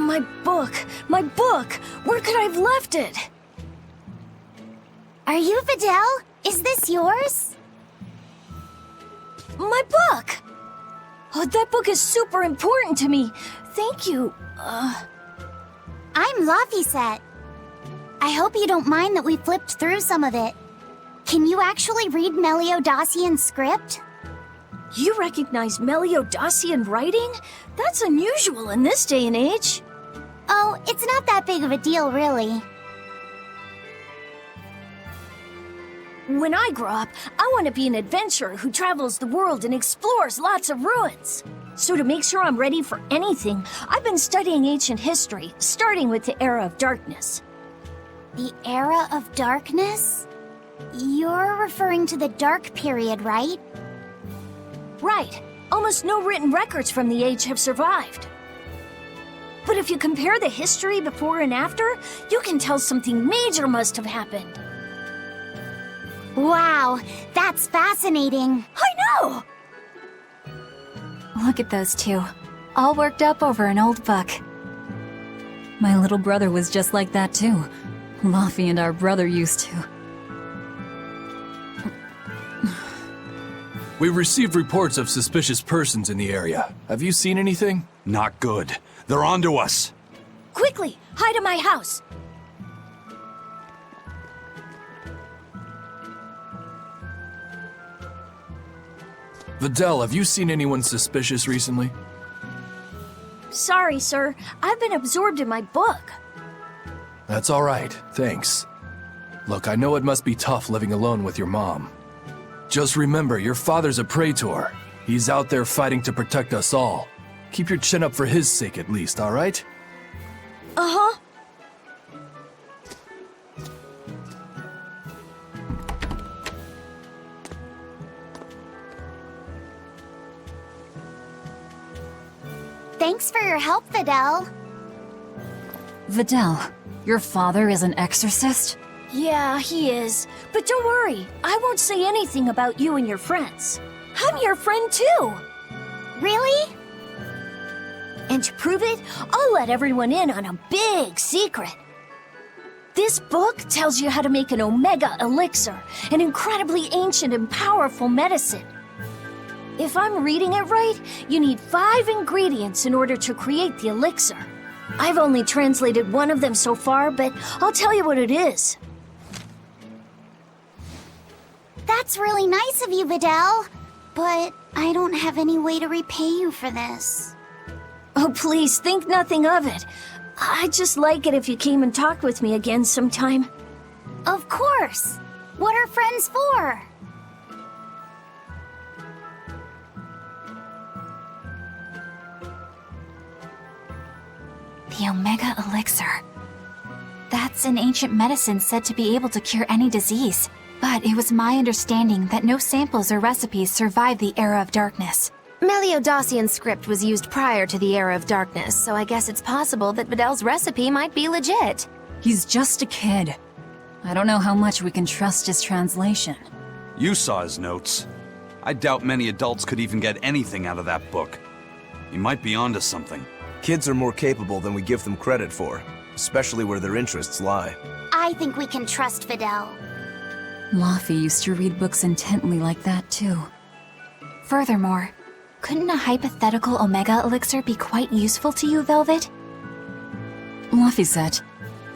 My book! My book! Where could I have left it? Are you Videl? Is this yours? My book! Oh, that book is super important to me. Thank you. I'm Laphicet. I hope you don't mind that we flipped through some of it. Can you actually read Meliodacian script? You recognize Meliodacian writing? That's unusual in this day and age. Oh, it's not that big of a deal, really. When I grow up, I want to be an adventurer who travels the world and explores lots of ruins. So to make sure I'm ready for anything, I've been studying ancient history, starting with the Era of Darkness. The Era of Darkness? You're referring to the Dark Period, right? Right. Almost no written records from the age have survived. But if you compare the history before and after, you can tell something major must have happened. Wow, that's fascinating. I know! Look at those two, all worked up over an old book. My little brother was just like that too. Laffy and our brother used to. We received reports of suspicious persons in the area. Have you seen anything? Not good. They're onto us. Quickly, hide in my house. Videl, have you seen anyone suspicious recently? Sorry, sir. I've been absorbed in my book. That's all right, thanks. Look, I know it must be tough living alone with your mom. Just remember, your father's a praetor. He's out there fighting to protect us all. Keep your chin up for his sake at least, all right? Uh-huh. Thanks for your help, Videl. Videl, your father is an exorcist? Yeah, he is. But don't worry, I won't say anything about you and your friends. I'm your friend too. Really? And to prove it, I'll let everyone in on a big secret. This book tells you how to make an Omega Elixir, an incredibly ancient and powerful medicine. If I'm reading it right, you need 5 ingredients in order to create the elixir. I've only translated one of them so far, but I'll tell you what it is. That's really nice of you, Videl. But I don't have any way to repay you for this. Oh, please, think nothing of it. I'd just like it if you came and talked with me again sometime. Of course. What are friends for? The Omega Elixir. That's an ancient medicine said to be able to cure any disease. But it was my understanding that no samples or recipes survived the Era of Darkness. Meliodacian script was used prior to the Era of Darkness, so I guess it's possible that Videl's recipe might be legit. He's just a kid. I don't know how much we can trust his translation. You saw his notes. I doubt many adults could even get anything out of that book. He might be onto something. Kids are more capable than we give them credit for, especially where their interests lie. I think we can trust Videl. Laffy used to read books intently like that too. Furthermore, couldn't a hypothetical Omega Elixir be quite useful to you, Velvet? Laphicet,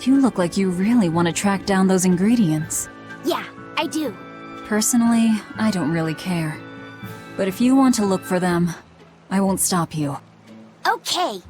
you look like you really want to track down those ingredients. Yeah, I do. Personally, I don't really care. But if you want to look for them, I won't stop you. Okay.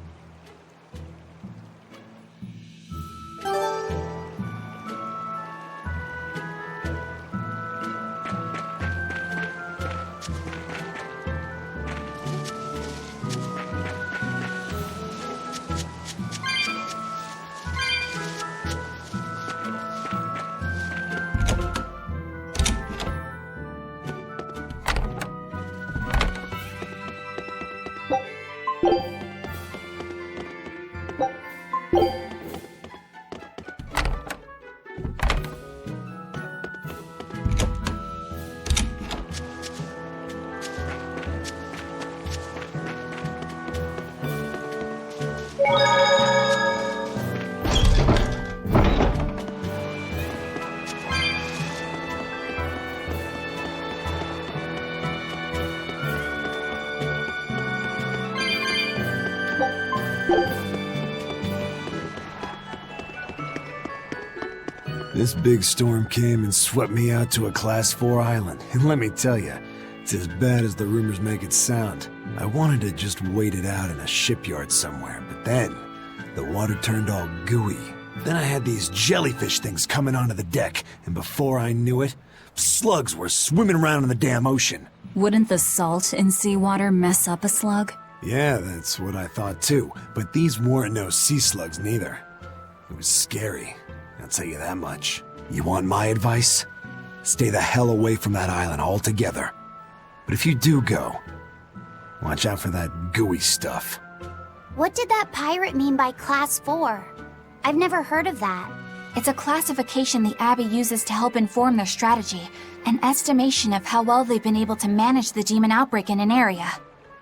This big storm came and swept me out to a Class 4 island, and let me tell you, it's as bad as the rumors make it sound. I wanted to just wait it out in a shipyard somewhere, but then the water turned all gooey. Then I had these jellyfish things coming onto the deck, and before I knew it, slugs were swimming around in the damn ocean. Wouldn't the salt in seawater mess up a slug? Yeah, that's what I thought too, but these weren't no sea slugs neither. It was scary, I'll tell you that much. You want my advice? Stay the hell away from that island altogether. But if you do go, watch out for that gooey stuff. What did that pirate mean by Class 4? I've never heard of that. It's a classification the Abbey uses to help inform their strategy, an estimation of how well they've been able to manage the demon outbreak in an area.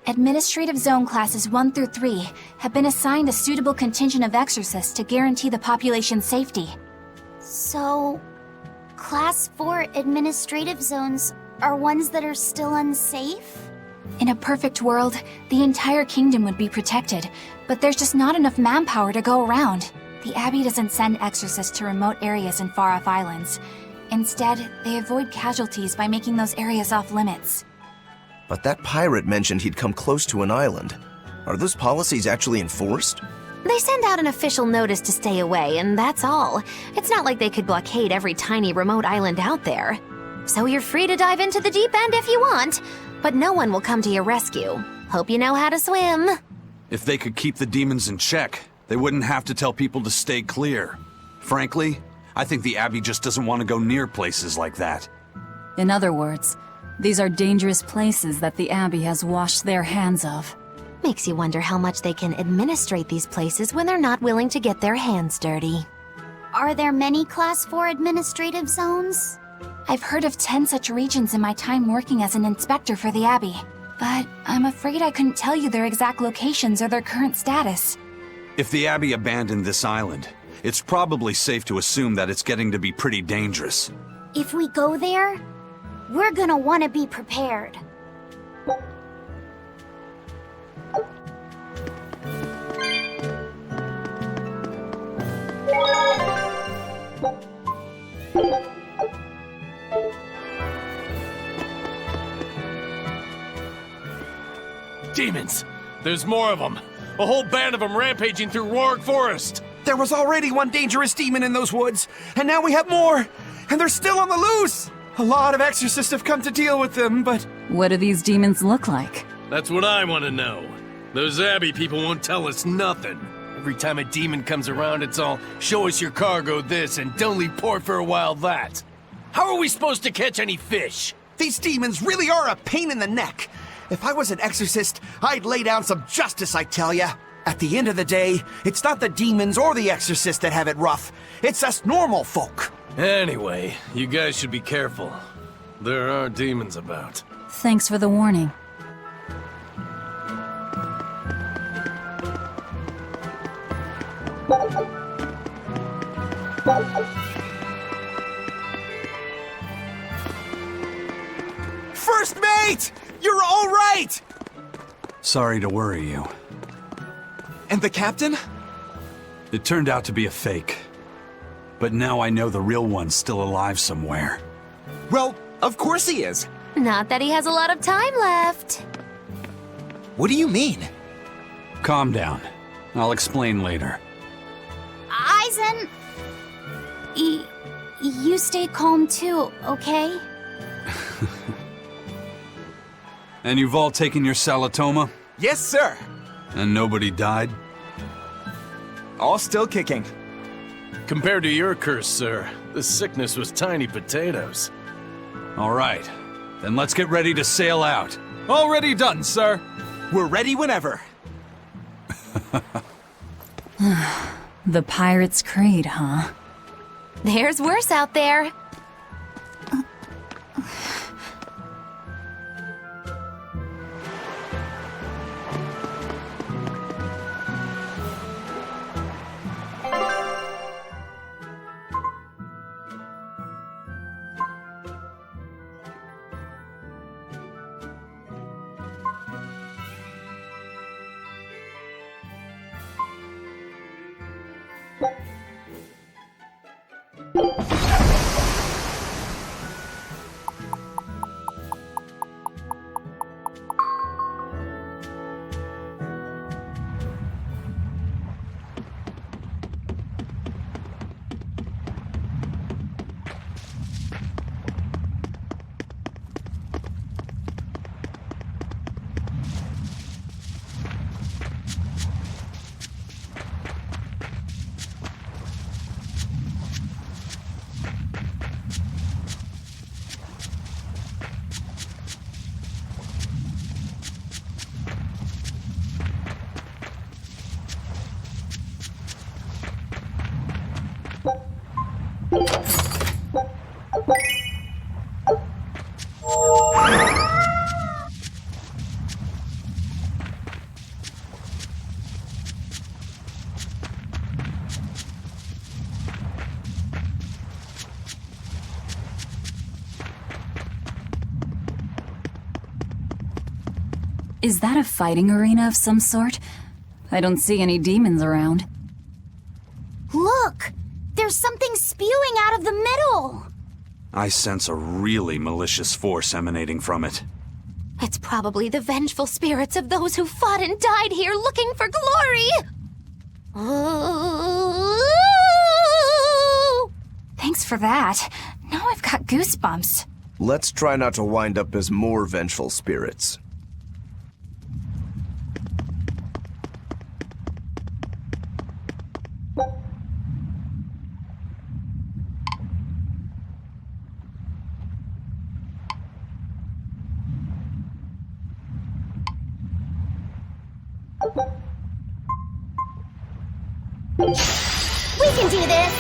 Administrative Zone Classes 1 through 3 have been assigned a suitable contingent of exorcists to guarantee the population's safety. So, Class 4 administrative zones are ones that are still unsafe? In a perfect world, the entire kingdom would be protected, but there's just not enough manpower to go around. The Abbey doesn't send exorcists to remote areas and far-off islands. Instead, they avoid casualties by making those areas off-limits. But that pirate mentioned he'd come close to an island. Are those policies actually enforced? They send out an official notice to stay away, and that's all. It's not like they could blockade every tiny remote island out there. So you're free to dive into the deep end if you want, but no one will come to your rescue. Hope you know how to swim. If they could keep the demons in check, they wouldn't have to tell people to stay clear. Frankly, I think the Abbey just doesn't want to go near places like that. In other words, these are dangerous places that the Abbey has washed their hands of. Makes you wonder how much they can administrate these places when they're not willing to get their hands dirty. Are there many Class 4 administrative zones? I've heard of 10 such regions in my time working as an inspector for the Abbey, but I'm afraid I couldn't tell you their exact locations or their current status. If the Abbey abandoned this island, it's probably safe to assume that it's getting to be pretty dangerous. If we go there, we're gonna want to be prepared. Demons! There's more of them! A whole band of them rampaging through Roark Forest! There was already one dangerous demon in those woods, and now we have more! And they're still on the loose! A lot of exorcists have come to deal with them, but... What do these demons look like? That's what I want to know. Those Abbey people won't tell us nothing. Every time a demon comes around, it's all, show us your cargo this, and don't leave port for a while that. How are we supposed to catch any fish? These demons really are a pain in the neck. If I was an exorcist, I'd lay down some justice, I tell ya. At the end of the day, it's not the demons or the exorcists that have it rough. It's us normal folk. Anyway, you guys should be careful. There are demons about. Thanks for the warning. First mate! You're all right! Sorry to worry you. And the captain? It turned out to be a fake. But now I know the real one's still alive somewhere. Well, of course he is. Not that he has a lot of time left. What do you mean? Calm down. I'll explain later. Aizen! You stay calm too, okay? And you've all taken your Salatoma? Yes, sir. And nobody died? All still kicking. Compared to your curse, sir, this sickness was tiny potatoes. All right. Then let's get ready to sail out. Already done, sir. We're ready whenever. The Pirate's Creed, huh? There's worse out there. You Is that a fighting arena of some sort? I don't see any demons around. Look! There's something spewing out of the middle! I sense a really malicious force emanating from it. It's probably the vengeful spirits of those who fought and died here looking for glory! Thanks for that. Now I've got goosebumps. Let's try not to wind up as more vengeful spirits. We can do this!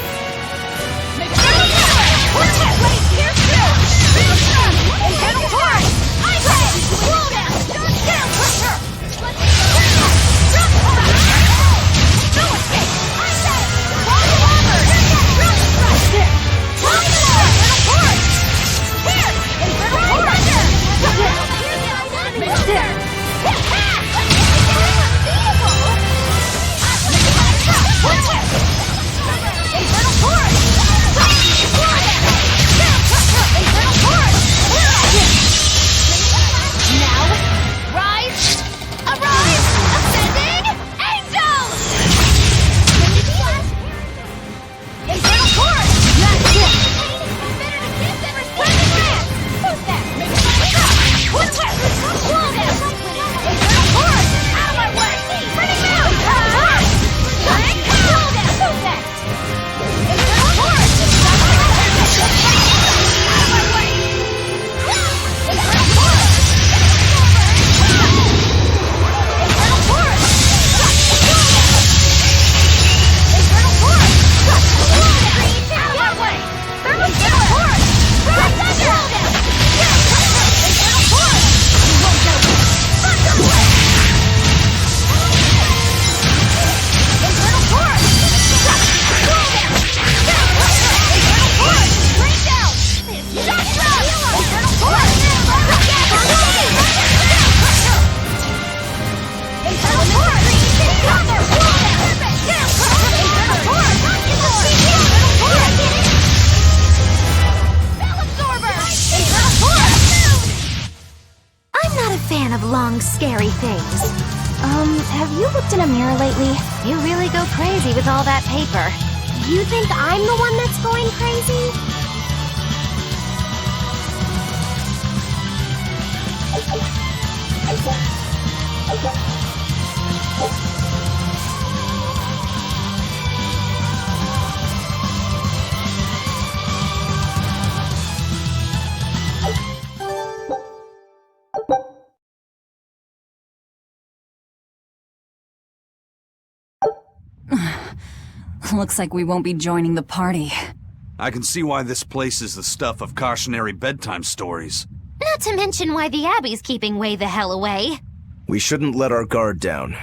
Scary things. Have you looked in a mirror lately? You really go crazy with all that paper. You think I'm the one that's going crazy? Looks like we won't be joining the party. I can see why this place is the stuff of cautionary bedtime stories. Not to mention why the Abbey's keeping way the hell away. We shouldn't let our guard down.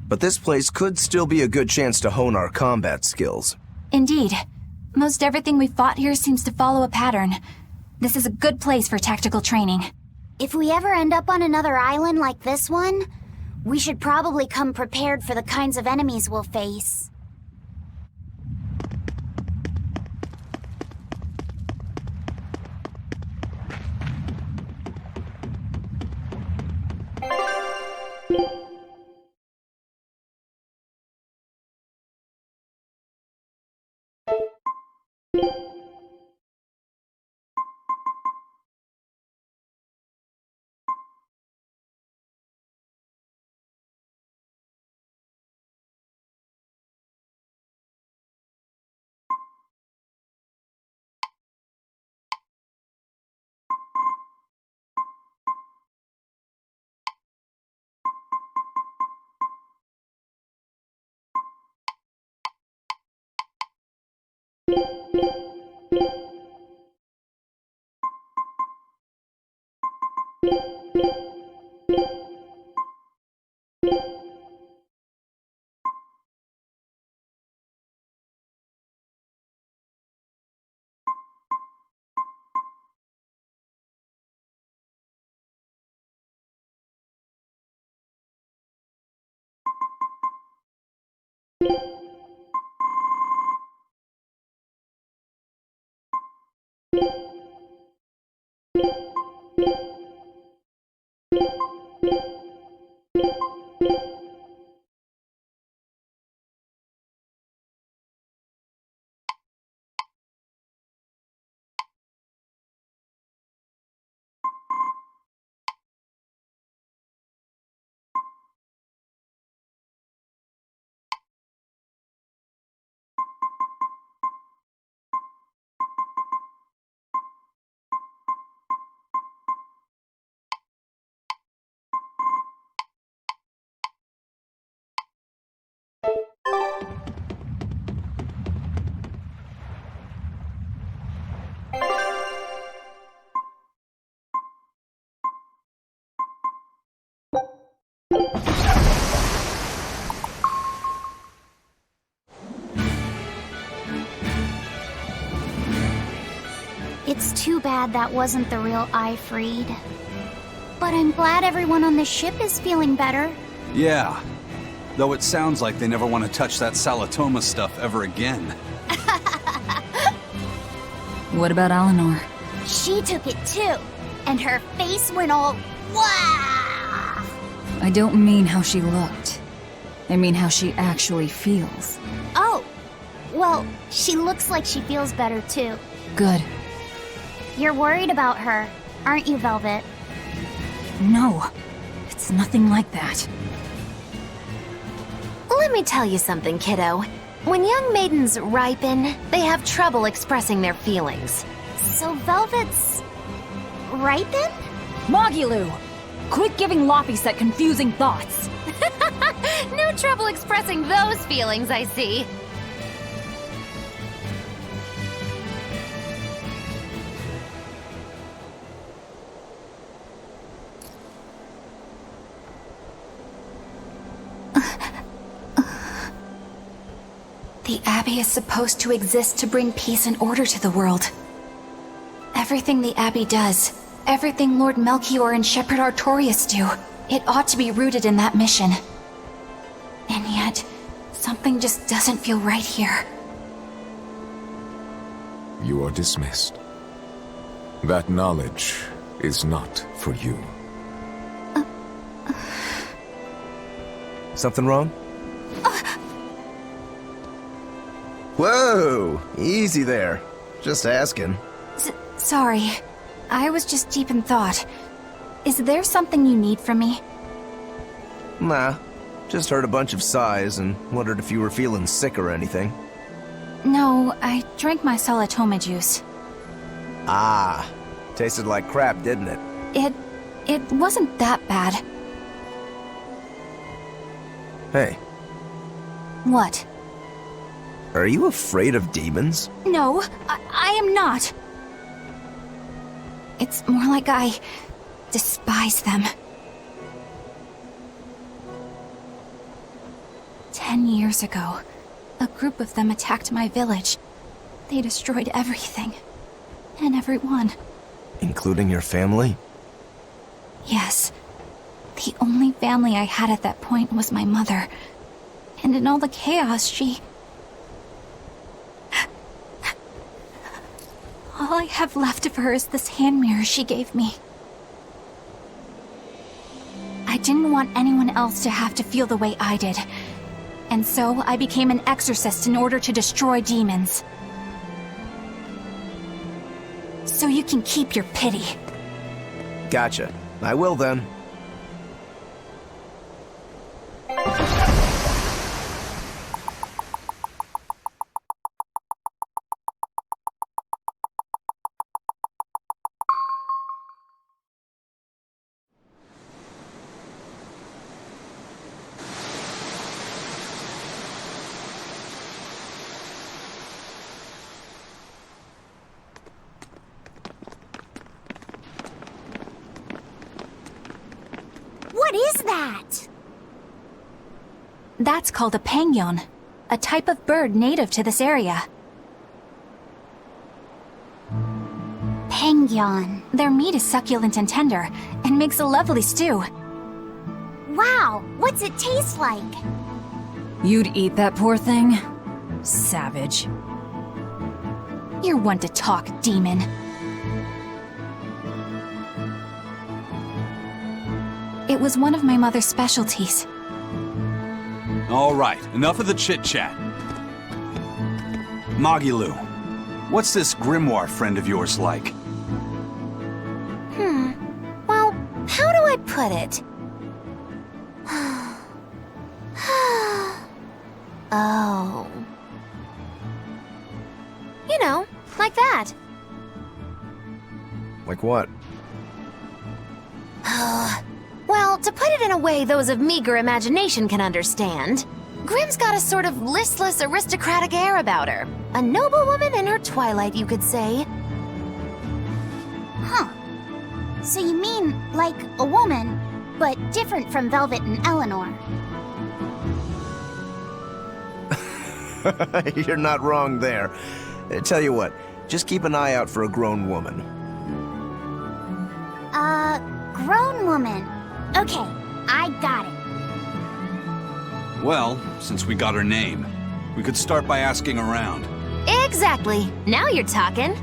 But this place could still be a good chance to hone our combat skills. Indeed. Most everything we fought here seems to follow a pattern. This is a good place for tactical training. If we ever end up on another island like this one, we should probably come prepared for the kinds of enemies we'll face. It's too bad that wasn't the real Ifreed. But I'm glad everyone on the ship is feeling better. Yeah. Though it sounds like they never want to touch that Salatoma stuff ever again. What about Eleanor? She took it too, and her face went all wow. I don't mean how she looked. I mean how she actually feels. Oh, well, she looks like she feels better too. Good. You're worried about her, aren't you, Velvet? No, it's nothing like that. Let me tell you something, kiddo. When young maidens ripen, they have trouble expressing their feelings. So Velvet's ripen? Mogilu! Quit giving Loppy set confusing thoughts. No trouble expressing those feelings, I see. The Abbey is supposed to exist to bring peace and order to the world. Everything the Abbey does, everything Lord Melchior and Shepherd Artorius do, it ought to be rooted in that mission. And yet, something just doesn't feel right here. You are dismissed. That knowledge is not for you. Something wrong? Whoa! Easy there. Just asking. Sorry. I was just deep in thought. Is there something you need from me? Nah. Just heard a bunch of sighs and wondered if you were feeling sick or anything. No, I drank my Salatoma juice. Ah. Tasted like crap, didn't it? It wasn't that bad. Hey, What? are you afraid of demons? No, I am not. It's more like I despise them. 10 years ago, a group of them attacked my village. They destroyed everything. And everyone. Including your family? Yes. The only family I had at that point was my mother. And in all the chaos, she... All I have left of her is this hand mirror she gave me. I didn't want anyone else to have to feel the way I did. And so I became an exorcist in order to destroy demons. So you can keep your pity. Gotcha. I will then. What is that? That's called a pangyon, a type of bird native to this area. Pangyon. Their meat is succulent and tender, and makes a lovely stew. Wow, what's it taste like? You'd eat that poor thing? Savage. You're one to talk, demon. It was one of my mother's specialties. All right, enough of the chit-chat. Mogilu, what's this grimoire friend of yours like? Well, how do I put it? Oh. You know, like that. Like what? Well, to put it in a way those of meager imagination can understand, Grimm's got a sort of listless, aristocratic air about her. A noble woman in her twilight, you could say. Huh. So you mean, like, a woman, but different from Velvet and Eleanor. You're not wrong there. Tell you what, just keep an eye out for a grown woman. Grown woman. Okay, I got it. Well, since we got her name, we could start by asking around. Exactly. Now you're talking.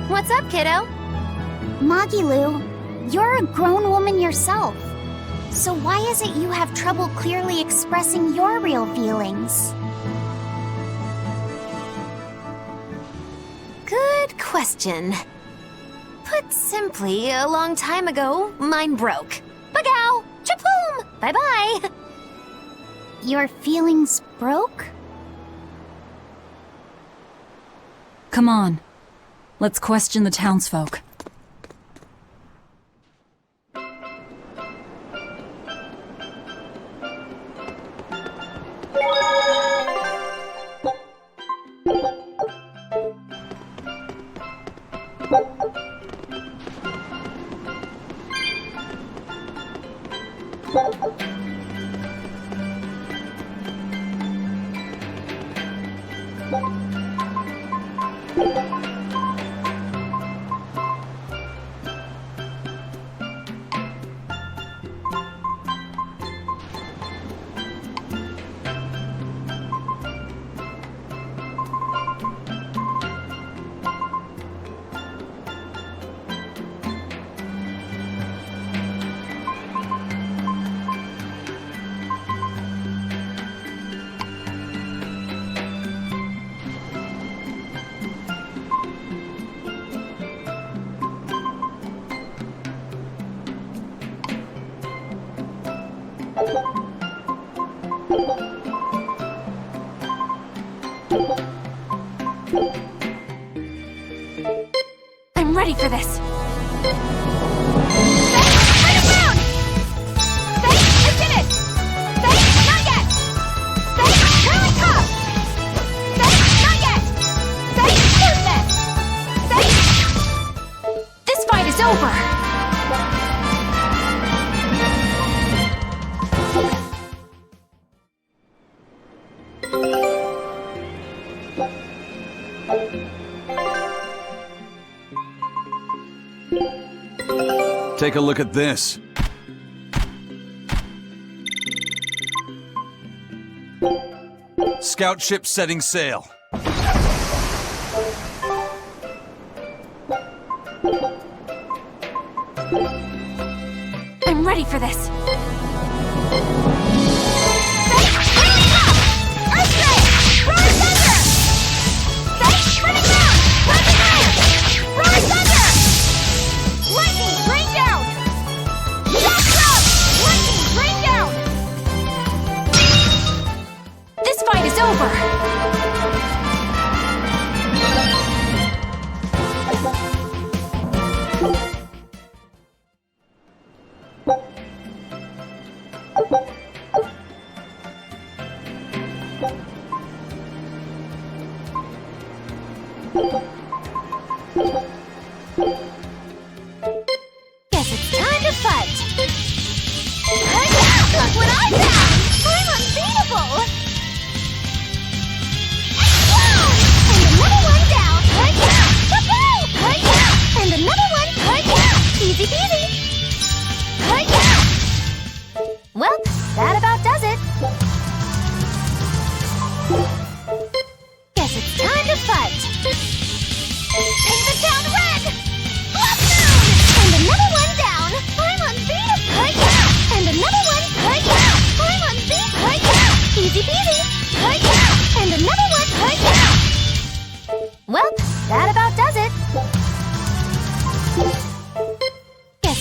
What's up, kiddo? Magilu, you're a grown woman yourself. So why is it you have trouble clearly expressing your real feelings? Good question. Put simply, a long time ago, mine broke. Bagow! Chapoom! Bye-bye! Your feelings broke? Come on. Let's question the townsfolk. I'm ready for this. Bring him down! Faith, I did it! Faith, not yet! Faith, here we come! Faith, not yet! Faith, shoot this! Faith! This fight is over! Take a look at this. Scout ship setting sail. I'm ready for this. This fight is over! Guess it's time to fight! Look what I found! I'm unbeatable! And another one down! And another one! Easy peasy! Well, that about does it. Guess it's time to fight! Paint the town red! Blood moon! And another one down! I'm unbeatable! And another one! I'm unbeatable! Easy peasy! And another one! Well, that about does it. Guess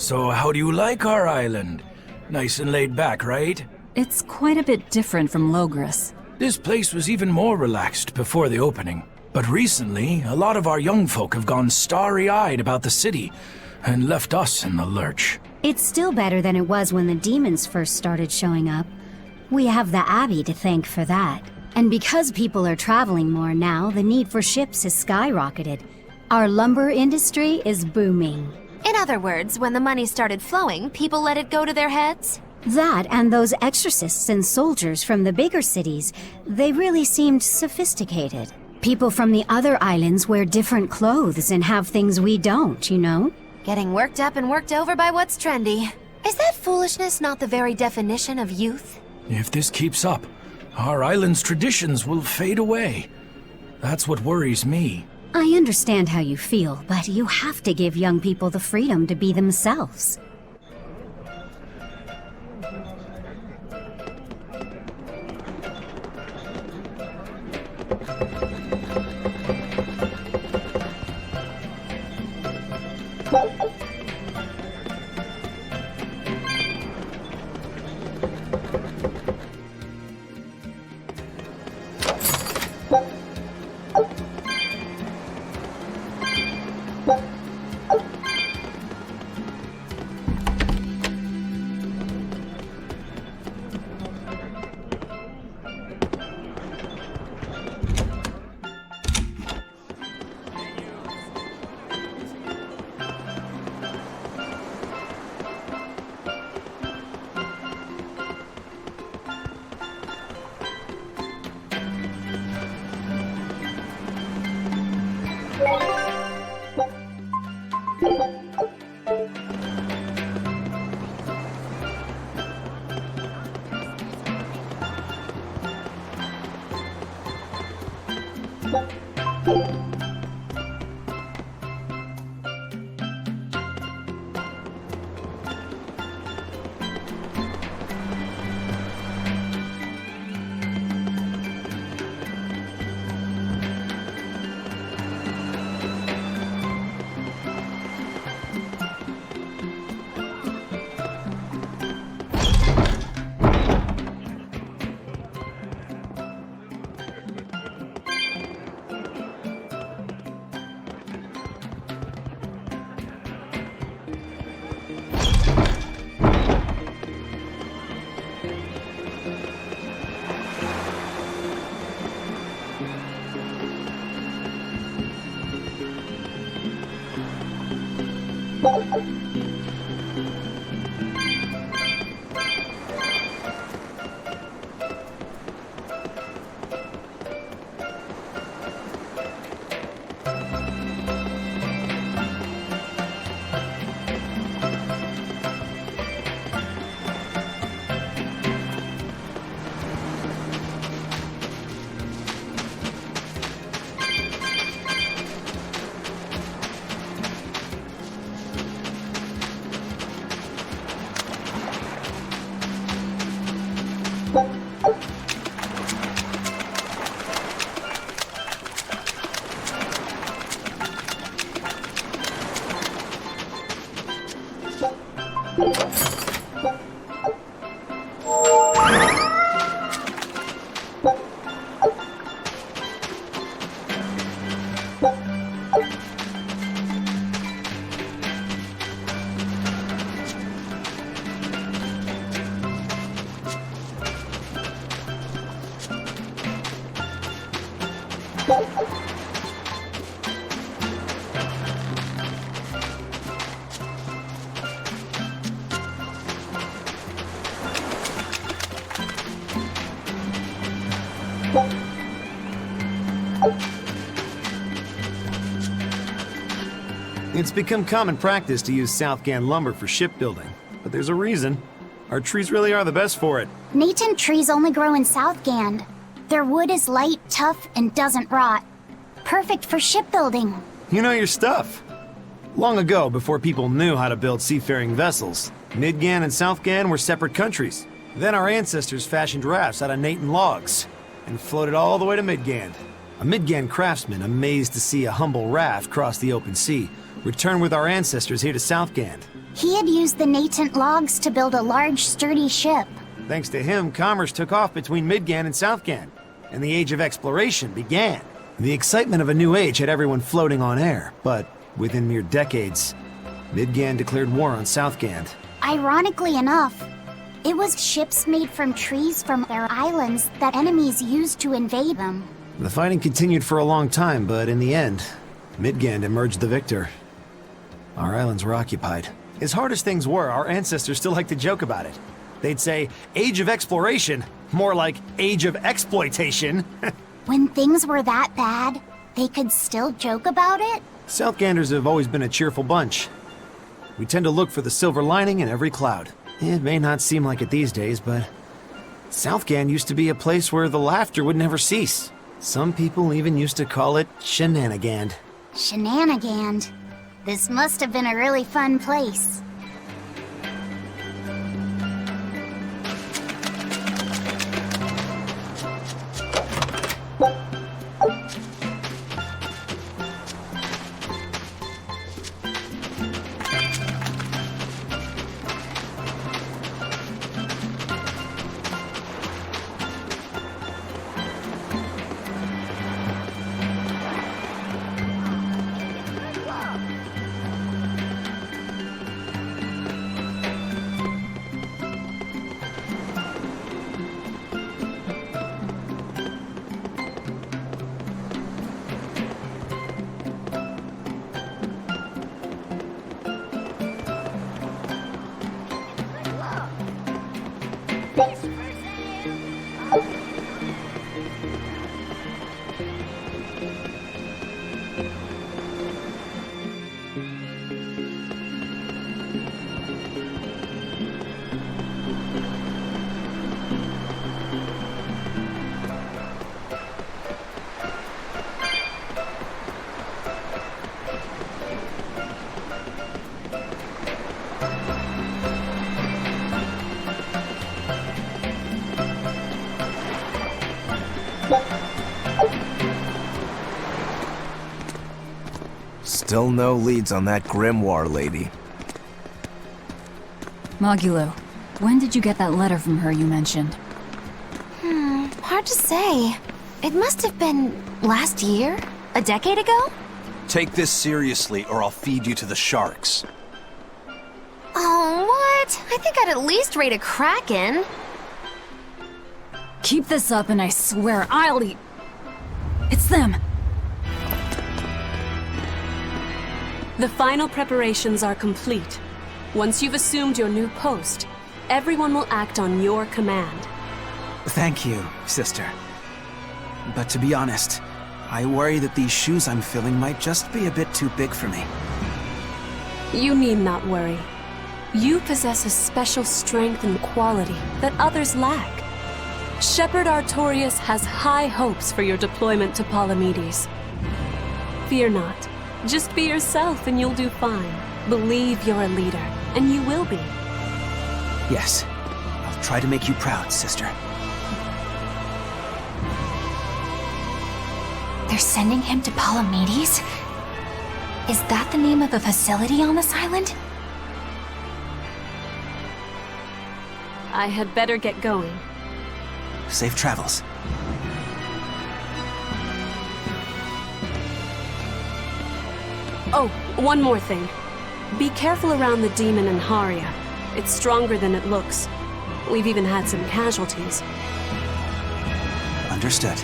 So how do you like our island? Nice and laid back, right? It's quite a bit different from Logris. This place was even more relaxed before the opening. But recently, a lot of our young folk have gone starry-eyed about the city and left us in the lurch. It's still better than it was when the demons first started showing up. We have the Abbey to thank for that. And because people are traveling more now, the need for ships has skyrocketed. Our lumber industry is booming. In other words, when the money started flowing, people let it go to their heads? That and those exorcists and soldiers from the bigger cities, they really seemed sophisticated. People from the other islands wear different clothes and have things we don't, you know? Getting worked up and worked over by what's trendy. Is that foolishness not the very definition of youth? If this keeps up, our island's traditions will fade away. That's what worries me. I understand how you feel, but you have to give young people the freedom to be themselves. It's become common practice to use Southgan lumber for shipbuilding, but there's a reason. Our trees really are the best for it. Natant trees only grow in Southgand. Their wood is light, tough, and doesn't rot. Perfect for shipbuilding. You know your stuff. Long ago, before people knew how to build seafaring vessels, Midgan and Southgan were separate countries. Then our ancestors fashioned rafts out of Natant logs and floated all the way to Midgan. A Midgan craftsman, amazed to see a humble raft cross the open sea, returned with our ancestors here to Southgand. He had used the Natant logs to build a large, sturdy ship. Thanks to him, commerce took off between Midgan and Southgand, and the Age of Exploration began. The excitement of a new age had everyone floating on air, but within mere decades, Midgan declared war on Southgand. Ironically enough, it was ships made from trees from their islands that enemies used to invade them. The fighting continued for a long time, but in the end, Midgand emerged the victor. Our islands were occupied. As hard as things were, our ancestors still liked to joke about it. They'd say, Age of Exploration, more like Age of Exploitation. When things were that bad, they could still joke about it? Southganders have always been a cheerful bunch. We tend to look for the silver lining in every cloud. It may not seem like it these days, but Southgand used to be a place where the laughter would never cease. Some people even used to call it Shenanigand. Shenanigand. This must have been a really fun place. Still no leads on that grimoire lady. Mogulo, when did you get that letter from her you mentioned? Hard to say. It must have been last year? A decade ago? Take this seriously, or I'll feed you to the sharks. Oh, what? I think I'd at least rate a kraken. Keep this up and I swear I'll eat... It's them! The final preparations are complete. Once you've assumed your new post, everyone will act on your command. Thank you, sister. But to be honest, I worry that these shoes I'm filling might just be a bit too big for me. You need not worry. You possess a special strength and quality that others lack. Shepherd Artorius has high hopes for your deployment to Palamedes. Fear not. Just be yourself and you'll do fine. Believe you're a leader, and you will be. Yes, I'll try to make you proud, sister. They're sending him to Palamedes? Is that the name of a facility on this island? I had better get going. Safe travels. Oh, one more thing. Be careful around the demon in Haria. It's stronger than it looks. We've even had some casualties. Understood.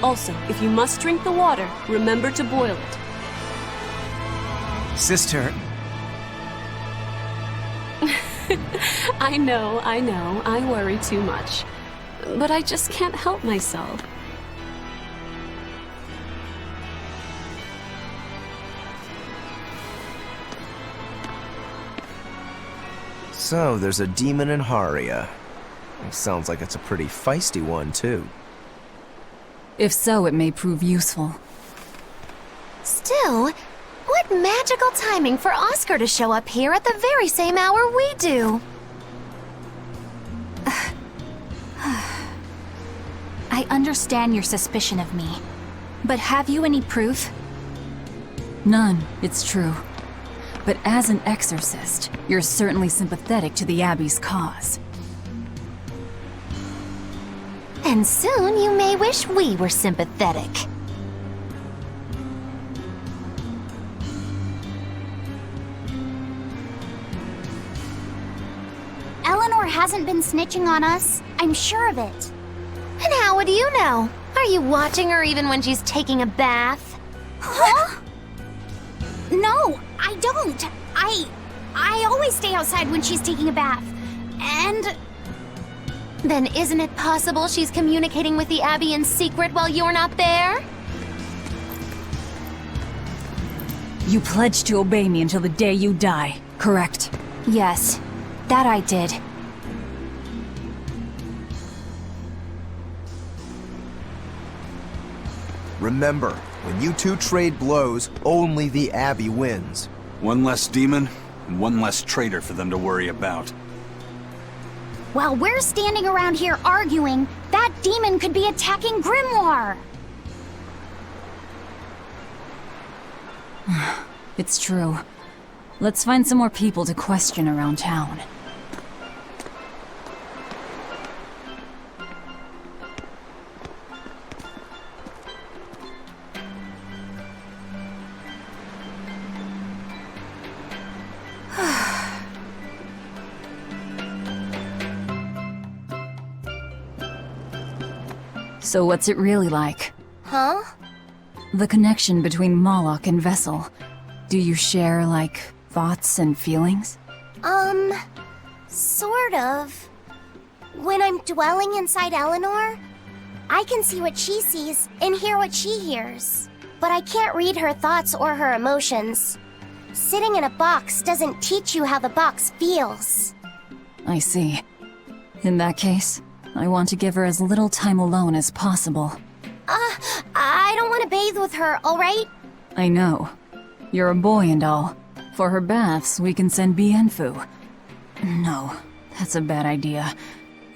Also, if you must drink the water, remember to boil it. Sister. I know, I worry too much. But I just can't help myself. So, there's a demon in Haria. Sounds like it's a pretty feisty one, too. If so, it may prove useful. Still, what magical timing for Oscar to show up here at the very same hour we do. I understand your suspicion of me, but have you any proof? None, it's true. But as an exorcist, you're certainly sympathetic to the Abbey's cause. And soon you may wish we were sympathetic. Eleanor hasn't been snitching on us. I'm sure of it. And how would you know? Are you watching her even when she's taking a bath? Huh? No, I don't. I always stay outside when she's taking a bath. And... Then isn't it possible she's communicating with the Abbey in secret while you're not there? You pledged to obey me until the day you die, correct? Yes, that I did. Remember, when you two trade blows, only the Abbey wins. One less demon, and one less traitor for them to worry about. While we're standing around here arguing, that demon could be attacking Grimoire. It's true. Let's find some more people to question around town. So what's it really like? Huh? The connection between Moloch and Vessel. Do you share, like, thoughts and feelings? Sort of. When I'm dwelling inside Eleanor, I can see what she sees and hear what she hears. But I can't read her thoughts or her emotions. Sitting in a box doesn't teach you how the box feels. I see. In that case, I want to give her as little time alone as possible. I don't want to bathe with her, alright? I know. You're a boy and all. For her baths, we can send Bienfu. No, that's a bad idea.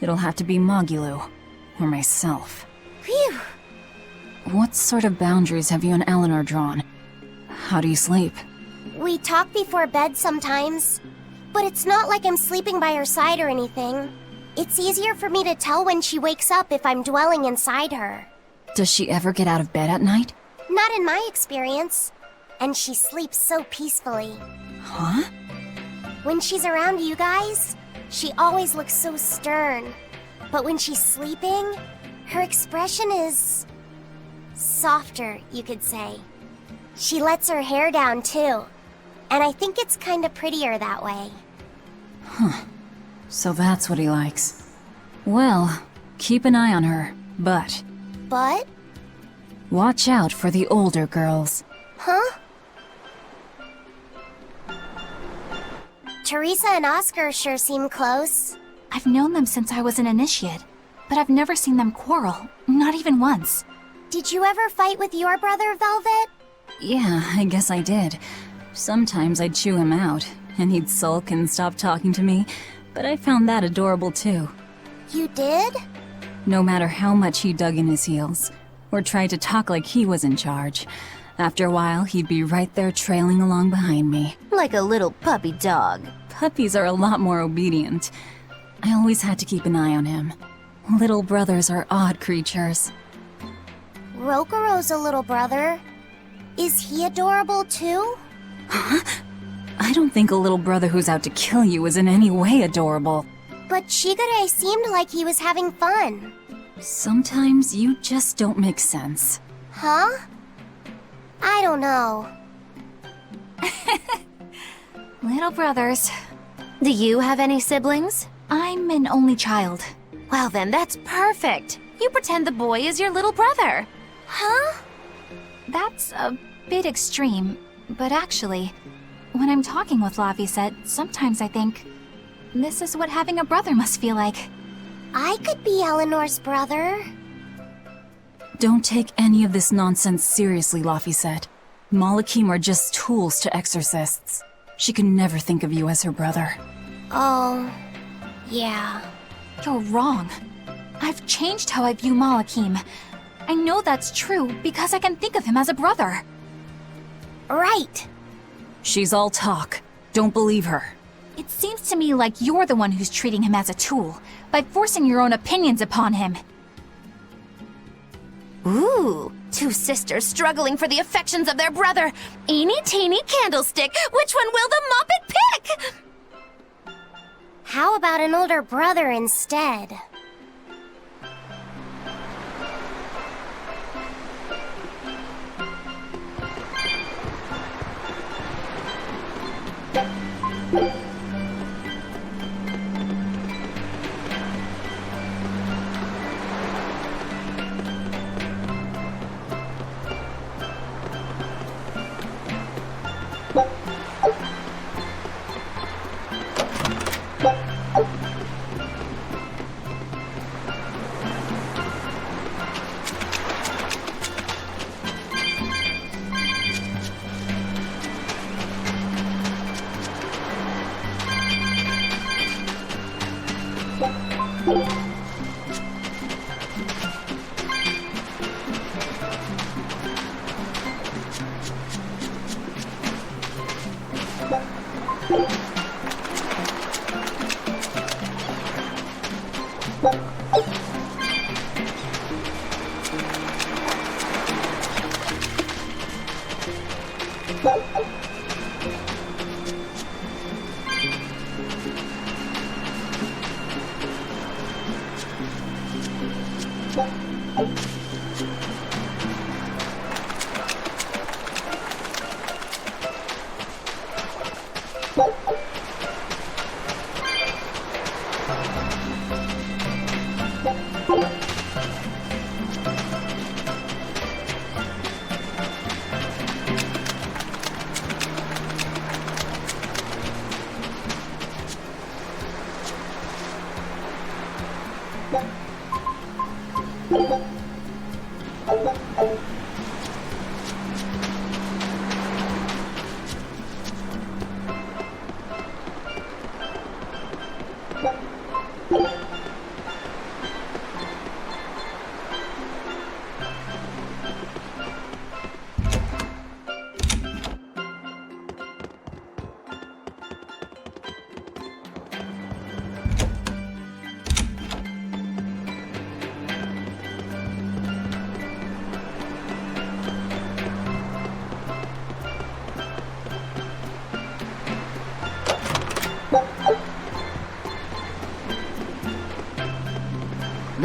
It'll have to be Magulu. Or myself. Phew. What sort of boundaries have you and Eleanor drawn? How do you sleep? We talk before bed sometimes. But it's not like I'm sleeping by her side or anything. It's easier for me to tell when she wakes up if I'm dwelling inside her. Does she ever get out of bed at night? Not in my experience. And she sleeps so peacefully. Huh? When she's around you guys, she always looks so stern. But when she's sleeping, Her expression is softer, you could say. She lets her hair down too, and I think it's kinda prettier that way. Huh. So that's what he likes. Well, keep an eye on her, but But? watch out for the older girls. Huh? Teresa and Oscar sure seem close. I've known them since I was an initiate, but I've never seen them quarrel, not even once. Did you ever fight with your brother, Velvet? Yeah, I guess I did. Sometimes I'd chew him out, and he'd sulk and stop talking to me, but I found that adorable too. You did? No matter how much he dug in his heels, or tried to talk like he was in charge, after a while he'd be right there trailing along behind me. Like a little puppy dog. Puppies are a lot more obedient. I always had to keep an eye on him. Little brothers are odd creatures. Rokuro's a little brother. Is he adorable too? Huh? I don't think a little brother who's out to kill you is in any way adorable. But Shigure seemed like he was having fun. Sometimes you just don't make sense. Huh? I don't know. Little brothers. Do you have any siblings? I'm an only child. Well then, that's perfect. You pretend the boy is your little brother. Huh? That's a bit extreme, but actually, when I'm talking with Laphicet, sometimes I think, this is what having a brother must feel like. I could be Eleanor's brother. Don't take any of this nonsense seriously, Laphicet. Malakim are just tools to exorcists. She could never think of you as her brother. Oh, yeah. You're wrong. I've changed how I view Malakim. I know that's true because I can think of him as a brother. Right. She's all talk. Don't believe her. It seems to me like you're the one who's treating him as a tool, by forcing your own opinions upon him. Ooh, two sisters struggling for the affections of their brother. Eeny teeny candlestick, which one will the Muppet pick? How about an older brother instead?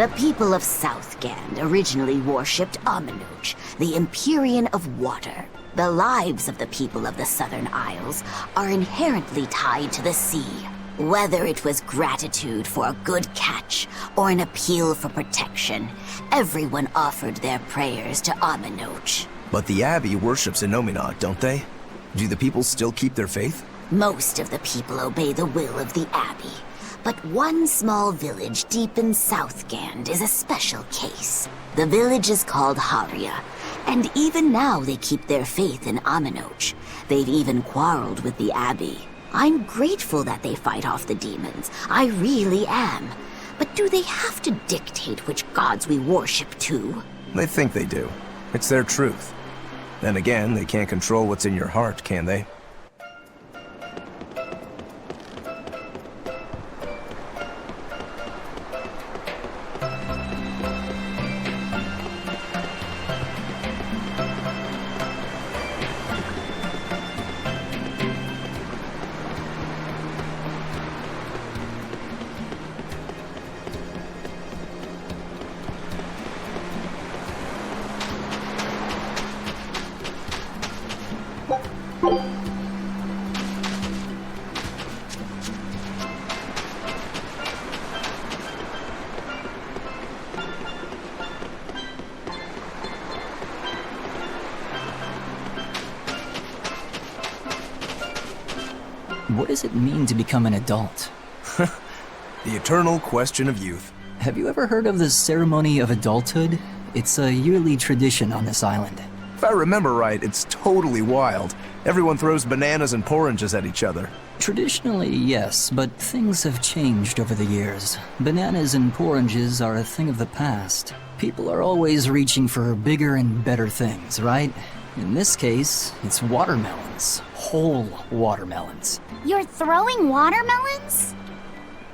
The people of Southgand originally worshipped Amanoch, the Empyrean of Water. The lives of the people of the Southern Isles are inherently tied to the sea. Whether it was gratitude for a good catch or an appeal for protection, everyone offered their prayers to Amanoch. But the Abbey worships Innominat, don't they? Do the people still keep their faith? Most of the people obey the will of the Abbey, but one small village deep in Southgand is a special case. The village is called Haria, and even now they keep their faith in Amanoch. They've even quarreled with the Abbey. I'm grateful that they fight off the demons. I really am. But do they have to dictate which gods we worship too? They think they do. It's their truth. Then again, they can't control what's in your heart, can they? What does it mean to become an adult? The eternal question of youth. Have you ever heard of the ceremony of adulthood? It's a yearly tradition on this island. If I remember right, it's totally wild. Everyone throws bananas and oranges at each other. Traditionally, yes, but things have changed over the years. Bananas and oranges are a thing of the past. People are always reaching for bigger and better things, right? In this case, it's watermelons. Whole watermelons. You're throwing watermelons?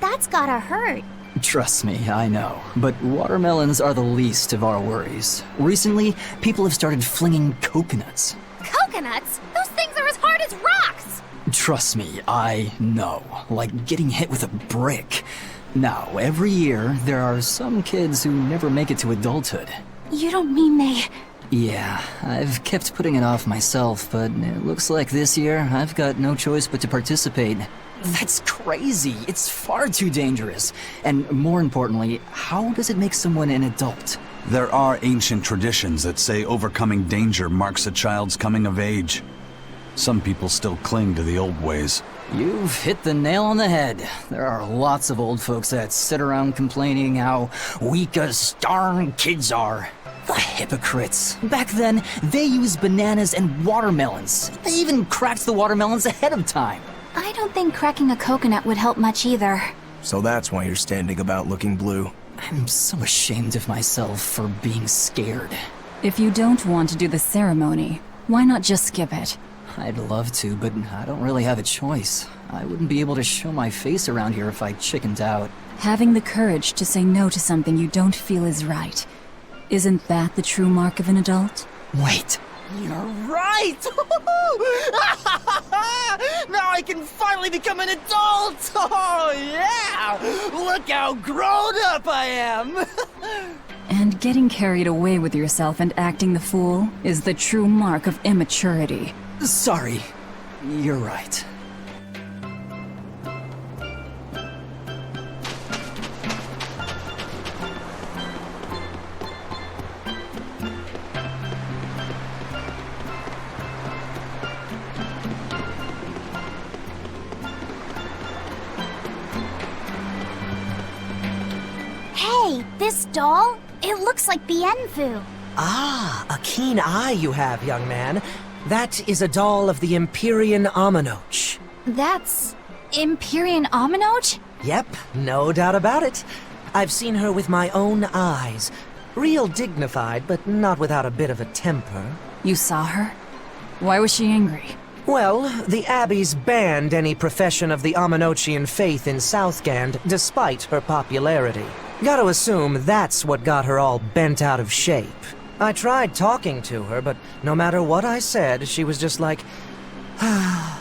That's gotta hurt. Trust me, I know. But watermelons are the least of our worries. Recently, people have started flinging coconuts. Coconuts? Those things are as hard as rocks! Trust me, I know. Like getting hit with a brick. Now, every year, there are some kids who never make it to adulthood. You don't mean they... Yeah, I've kept putting it off myself, but it looks like this year I've got no choice but to participate. That's crazy! It's far too dangerous. And more importantly, how does it make someone an adult? There are ancient traditions that say overcoming danger marks a child's coming of age. Some people still cling to the old ways. You've hit the nail on the head. There are lots of old folks that sit around complaining how weak us darn kids are. The hypocrites. Back then, they used bananas and watermelons. They even cracked the watermelons ahead of time. I don't think cracking a coconut would help much either. So that's why you're standing about looking blue. I'm so ashamed of myself for being scared. If you don't want to do the ceremony, why not just skip it? I'd love to, but I don't really have a choice. I wouldn't be able to show my face around here if I chickened out. Having the courage to say no to something you don't feel is right. Isn't that the true mark of an adult? Wait. You're right! Now I can finally become an adult! Oh, yeah! Look how grown up I am! And getting carried away with yourself and acting the fool is the true mark of immaturity. Sorry. You're right. Hey, this doll? It looks like Bienfu. Ah, a keen eye you have, young man. That is a doll of the Empyrean Amanoch. That's... Empyrean Amanoch? Yep, no doubt about it. I've seen her with my own eyes. Real dignified, but not without a bit of a temper. You saw her? Why was she angry? Well, the Abbey's banned any profession of the Amanochian faith in Southgand, despite her popularity. Gotta assume that's what got her all bent out of shape. I tried talking to her, but no matter what I said, she was just like, oh.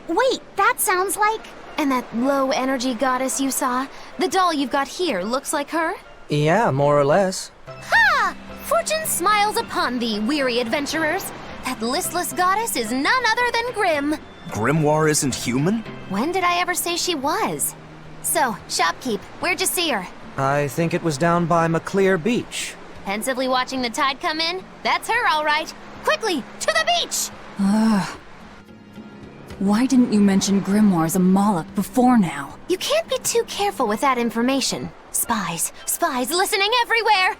Wait, that sounds like... And that low-energy goddess you saw? The doll you've got here looks like her? Yeah, more or less. Ha! Fortune smiles upon thee, weary adventurers. That listless goddess is none other than Grim. Grimoire isn't human? When did I ever say she was? So, shopkeep, where'd you see her? I think it was down by McClear Beach. Pensively watching the tide come in? That's her, all right. Quickly, to the beach! Ugh. Why didn't you mention Grimoire as a Moloch before now? You can't be too careful with that information. Spies listening everywhere!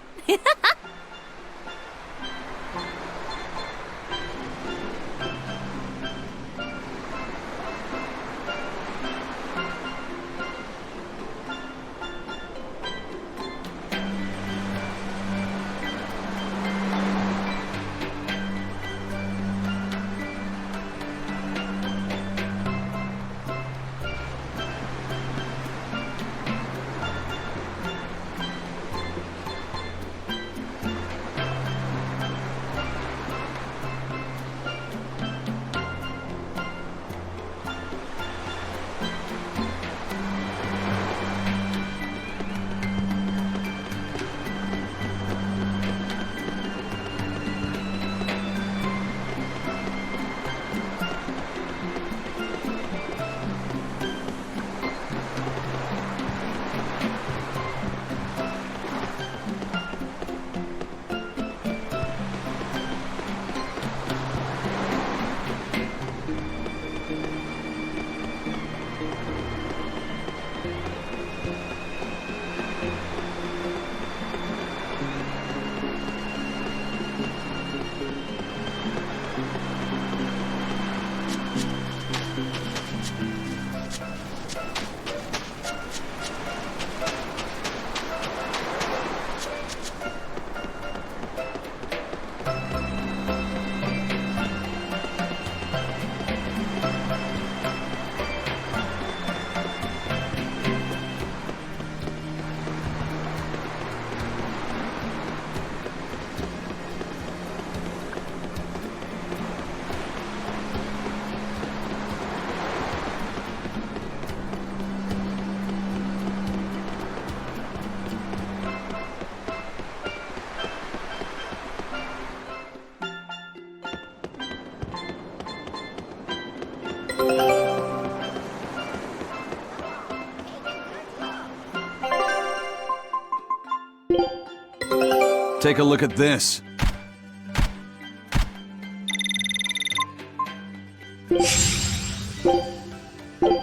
Take a look at this.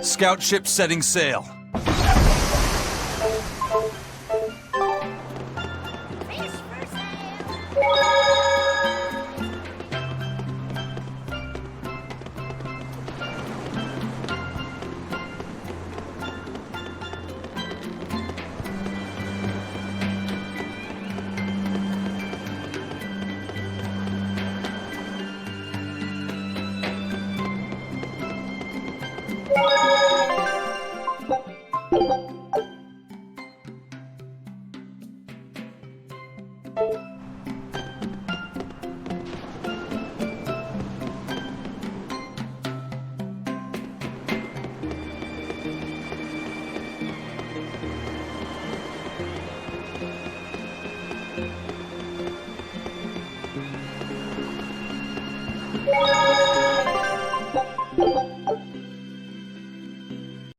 Scout ship setting sail.